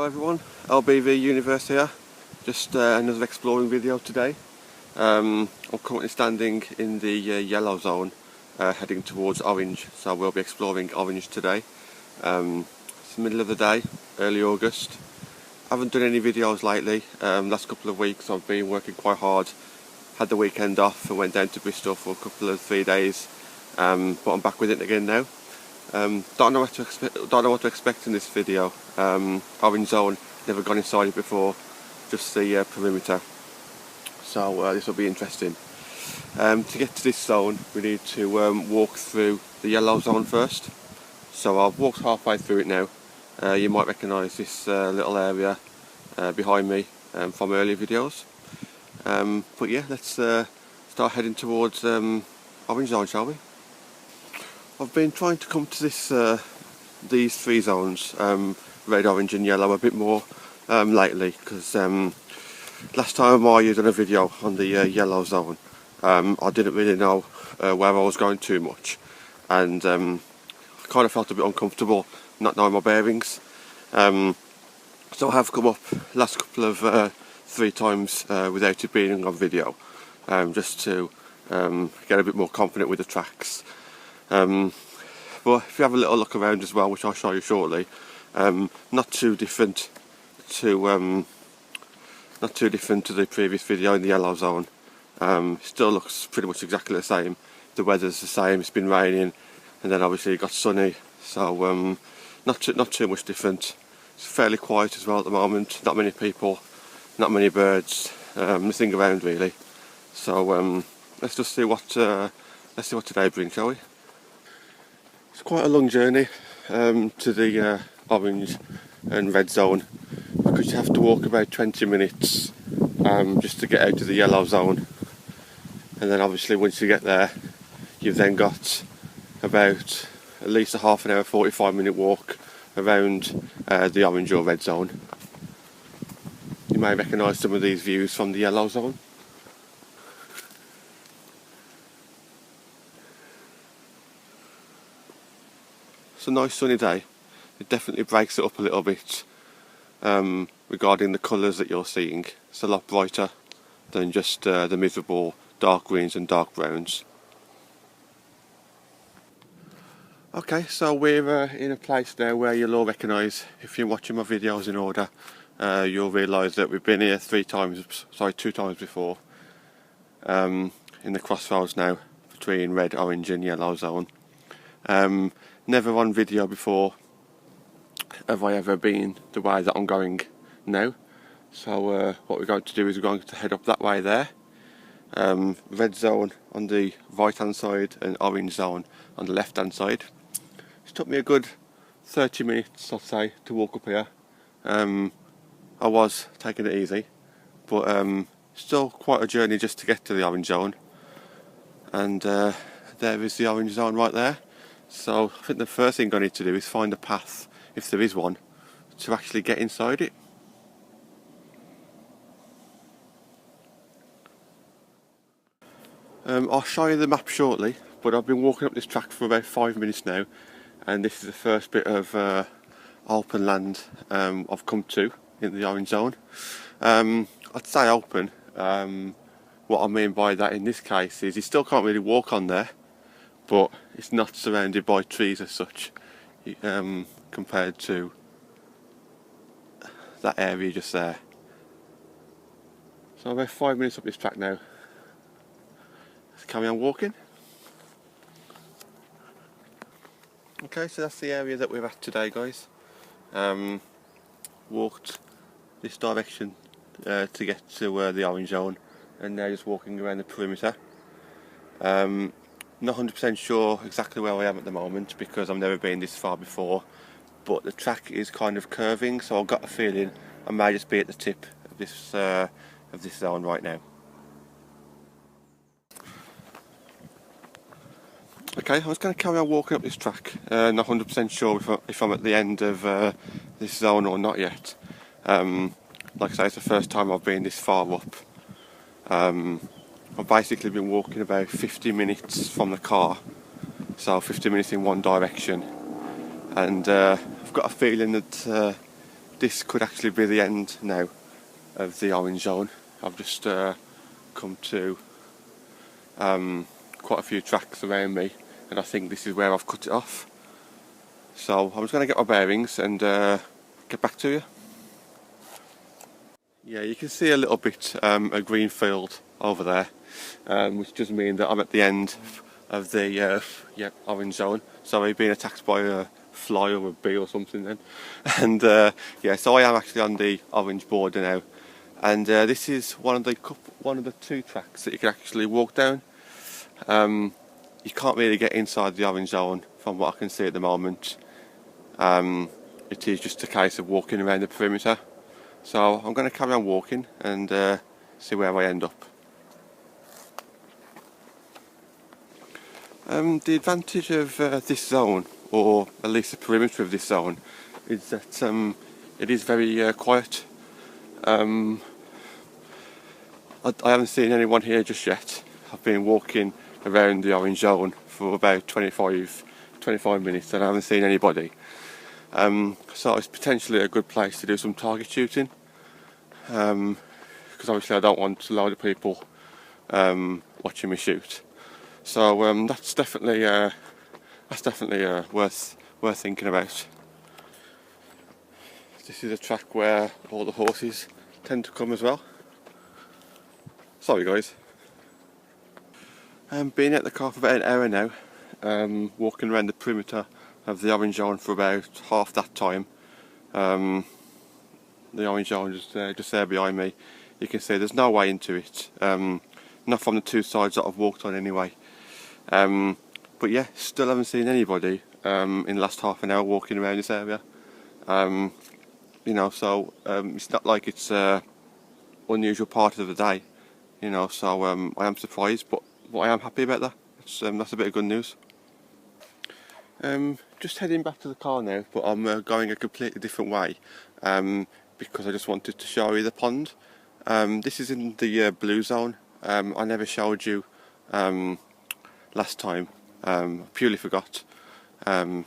everyone, LBV.UNIVERSE here. Just another exploring video today. I'm currently standing in the yellow zone, heading towards orange, so we'll be exploring orange today. It's the middle of the day, early August. I haven't done any videos lately. Last couple of weeks I've been working quite hard. Had the weekend off and went down to Bristol for a couple of 3 days, but I'm back with it again now. Don't know what to expect in this video. Orange zone, never gone inside it before, just the perimeter. So this will be interesting. To get to this zone, we need to walk through the yellow zone first. So I've walked halfway through it now. You might recognise this little area behind me from earlier videos. But yeah, let's start heading towards orange zone, shall we? I've been trying to come to these three zones, red, orange and yellow, a bit more lately, because last time I did a video on the yellow zone, I didn't really know where I was going too much, and I kind of felt a bit uncomfortable not knowing my bearings. So I have come up last couple of 3 times without it being on video, just to get a bit more confident with the tracks. But if you have a little look around as well, which I'll show you shortly, not too different to the previous video in the yellow zone. Still looks pretty much exactly the same. The weather's the same. It's been raining, and then obviously it got sunny. So not too much different. It's fairly quiet as well at the moment. Not many people, not many birds, nothing around really. So let's just see what today brings, shall we? It's quite a long journey to the orange and red zone, because you have to walk about 20 minutes just to get out to the yellow zone, and then obviously once you get there you've then got about at least a half an hour, 45-minute walk around the orange or red zone. You may recognise some of these views from the yellow zone. It's a nice sunny day. It definitely breaks it up a little bit regarding the colours that you're seeing. It's a lot brighter than just the miserable dark greens and dark browns. Okay, so we're in a place now where you'll all recognise, if you're watching my videos in order, you'll realise that we've been here 2 times before, in the crossroads now between red, orange and yellow zone. Never on video before have I ever been the way that I'm going now. So what we're going to do is we're going to head up that way there. Red zone on the right hand side and orange zone on the left hand side. It's took me a good 30 minutes, I'd say, to walk up here. I was taking it easy, but still quite a journey just to get to the orange zone. And there is the orange zone right there. So I think the first thing I need to do is find a path, if there is one, to actually get inside it. I'll show you the map shortly, but I've been walking up this track for about 5 minutes now, and this is the first bit of open land I've come to in the orange zone. I'd say open. What I mean by that in this case is you still can't really walk on there, but it's not surrounded by trees as such, compared to that area just there. So I'm about 5 minutes up this track now. Let's carry on walking. Okay, so that's the area that we're at today, guys. Walked this direction to get to the orange zone, and now just walking around the perimeter. Not 100% sure exactly where I am at the moment, because I've never been this far before, but the track is kind of curving, so I've got a feeling I may just be at the tip of this zone right now. Okay, I was going to carry on walking up this track, not 100% sure if I'm at the end of this zone or not yet. Like I say, it's the first time I've been this far up. I've basically been walking about 50 minutes from the car, so 50 minutes in one direction, and I've got a feeling that this could actually be the end now of the orange zone. I've just come to quite a few tracks around me, and I think this is where I've cut it off. So I'm just going to get my bearings and get back to you. Yeah, you can see a little bit a green field over there, which does mean that I'm at the end of the orange zone. Sorry, being attacked by a fly or a bee or something then. And yeah, so I am actually on the orange border now, and this is one of the two tracks that you can actually walk down. You can't really get inside the orange zone from what I can see at the moment. It is just a case of walking around the perimeter. So I'm going to carry on walking and see where I end up. The advantage of this zone, or at least the perimeter of this zone, is that it is very quiet. I haven't seen anyone here just yet. I've been walking around the orange zone for about 25 minutes and I haven't seen anybody. So it's potentially a good place to do some target shooting, because obviously I don't want a load of people watching me shoot. So that's definitely worth thinking about. This is a track where all the horses tend to come as well. Sorry guys. Been at the car for about an hour now, walking around the perimeter of the orange zone for about half that time. The orange zone is just there behind me. You can see there's no way into it, not from the two sides that I've walked on anyway. But yeah, still haven't seen anybody in the last half an hour walking around this area. You know, so it's not like it's unusual part of the day, you know, so I am surprised, but I am happy about that. That's a bit of good news. Just heading back to the car now, but I'm going a completely different way, because I just wanted to show you the pond. This is in the blue zone. I never showed you last time, purely forgot,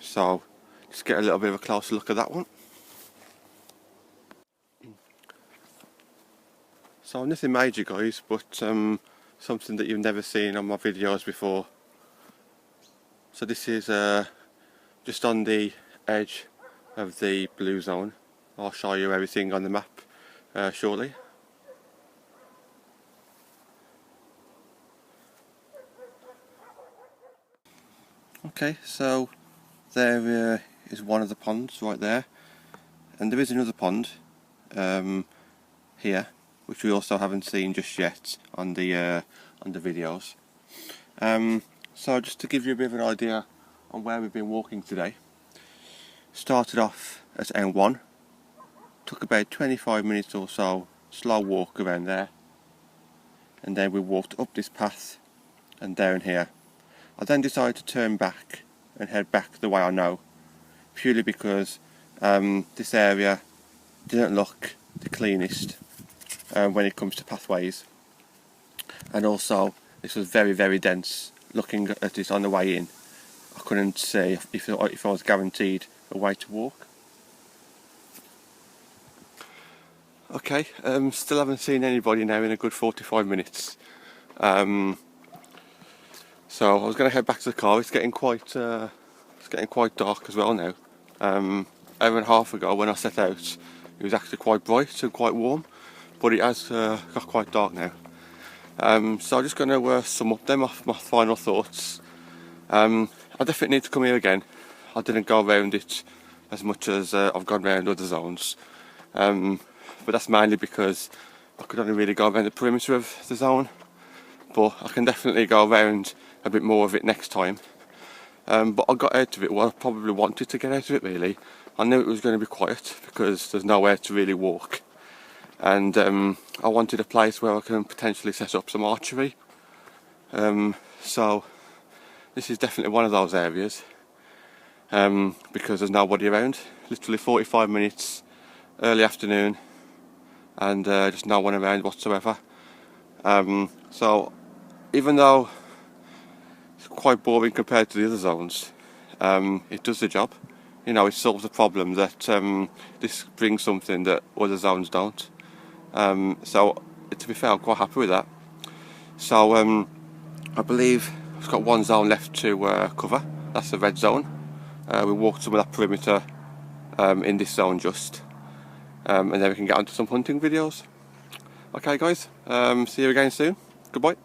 so just get a little bit of a closer look at that one. So nothing major guys, but something that you've never seen on my videos before. So this is just on the edge of the blue zone. I'll show you everything on the map shortly. Okay, so there is one of the ponds right there, and there is another pond here, which we also haven't seen just yet on the videos. So just to give you a bit of an idea on where we've been walking today. Started off at N1, took about 25 minutes or so slow walk around there, and then we walked up this path and down here. I then decided to turn back and head back the way I know, purely because this area didn't look the cleanest when it comes to pathways, and also this was very, very dense. Looking at it on the way in, I couldn't see if I was guaranteed a way to walk. Okay, still haven't seen anybody now in a good 45 minutes. So I was going to head back to the car. It's getting quite dark as well now. Hour and a half ago when I set out, it was actually quite bright and quite warm, but it has got quite dark now. So I'm just going to sum up them off my final thoughts. I definitely need to come here again. I didn't go around it as much as I've gone around other zones, but that's mainly because I could only really go around the perimeter of the zone, but I can definitely go around a bit more of it next time. But I got out of it what I probably wanted to get out of it really. I knew it was going to be quiet because there's nowhere to really walk, and I wanted a place where I can potentially set up some archery. So this is definitely one of those areas, because there's nobody around. Literally 45 minutes, early afternoon, and just no one around whatsoever. So even though it's quite boring compared to the other zones, it does the job. you know, it solves the problem that this brings something that other zones don't. So to be fair, I'm quite happy with that. So I believe we've got one zone left to cover. That's the red zone. We walked some of that perimeter in this zone just, and then we can get onto some hunting videos. Okay guys, see you again soon. Goodbye.